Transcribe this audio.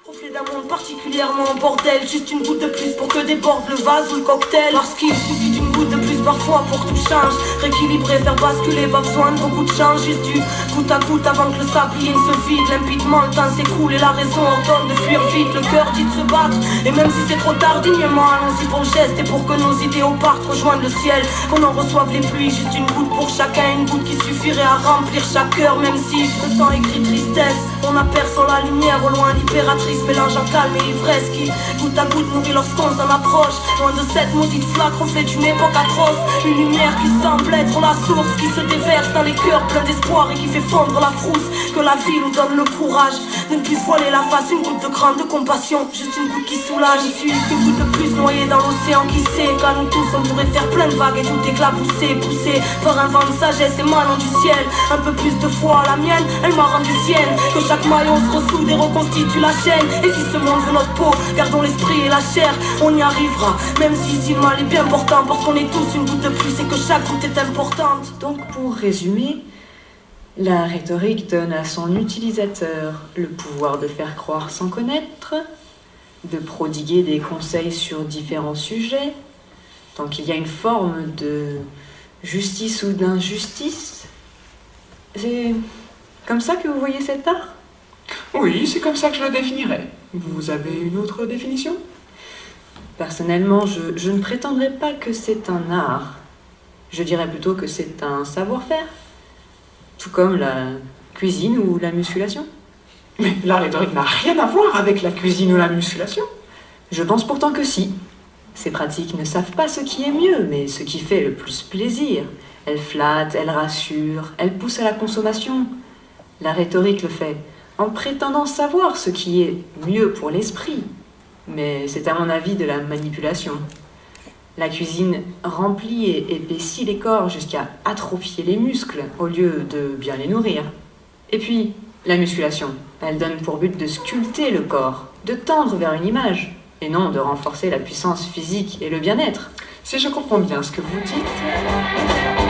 Reflet d'un monde particulièrement en bordel. Juste une goutte de plus pour que déborde le vase ou le cocktail. Lorsqu'il suffit d'une goutte de plus parfois pour que tout change. Rééquilibrer, faire basculer, pas besoin de beaucoup de change. Juste du goutte à goutte avant que le sablier ne se vide. Limpidement le temps s'écoule et la raison ordonne de fuir vite. Le cœur dit de se battre, et même si c'est trop tard, dignement allons-y pour le geste. Et pour que nos idéaux partent rejoindre le ciel, qu'on en reçoive les pluies. Juste une goutte pour chacun, une goutte qui suffirait à remplir chaque cœur. Même si le temps écrit tristesse, on aperçoit la lumière au loin. L'impératrice mélangeant calme et ivresse qui goutte à goutte nourrit lorsqu'on s'en approche. Loin de cette maudite flaque reflète une époque atroce. Une lumière qui semble être la source qui se déverse dans les cœurs pleins d'espoir et qui fait fondre la frousse. Que la vie nous donne le courage de ne plus voiler la face. Une goutte de grande compassion, juste une goutte qui soulage. Je suis une goutte de plus noyée dans l'océan qui sait qu'à nous tous on pourrait faire plein de vagues et tout éclaboussé, poussé par un vent de sagesse émanant du ciel. Un peu plus de foi, la mienne, elle m'a rendu sienne. Que chaque maillon se ressoude et reconstitue la chaîne. Et si ce monde veut notre peau, gardons l'esprit et la chair, on y arrivera. Même si le mal est bien important, parce qu'on est tous une goutte de plus et que chaque goutte est importante. Donc pour résumer, la rhétorique donne à son utilisateur le pouvoir de faire croire sans connaître, de prodiguer des conseils sur différents sujets, tant qu'il y a une forme de justice ou d'injustice. C'est comme ça que vous voyez cet art ? Oui, c'est comme ça que je le définirais. Vous avez une autre définition ? Personnellement, je ne prétendrai pas que c'est un art. Je dirais plutôt que c'est un savoir-faire. Tout comme la cuisine ou la musculation. Mais la rhétorique n'a rien à voir avec la cuisine ou la musculation. Je pense pourtant que si. Ces pratiques ne savent pas ce qui est mieux, mais ce qui fait le plus plaisir. Elles flattent, elles rassurent, elles poussent à la consommation. La rhétorique le fait en prétendant savoir ce qui est mieux pour l'esprit. Mais c'est à mon avis de la manipulation. La cuisine remplit et épaissit les corps jusqu'à atrophier les muscles au lieu de bien les nourrir. Et puis, la musculation, elle donne pour but de sculpter le corps, de tendre vers une image, et non de renforcer la puissance physique et le bien-être. Si je comprends bien ce que vous dites...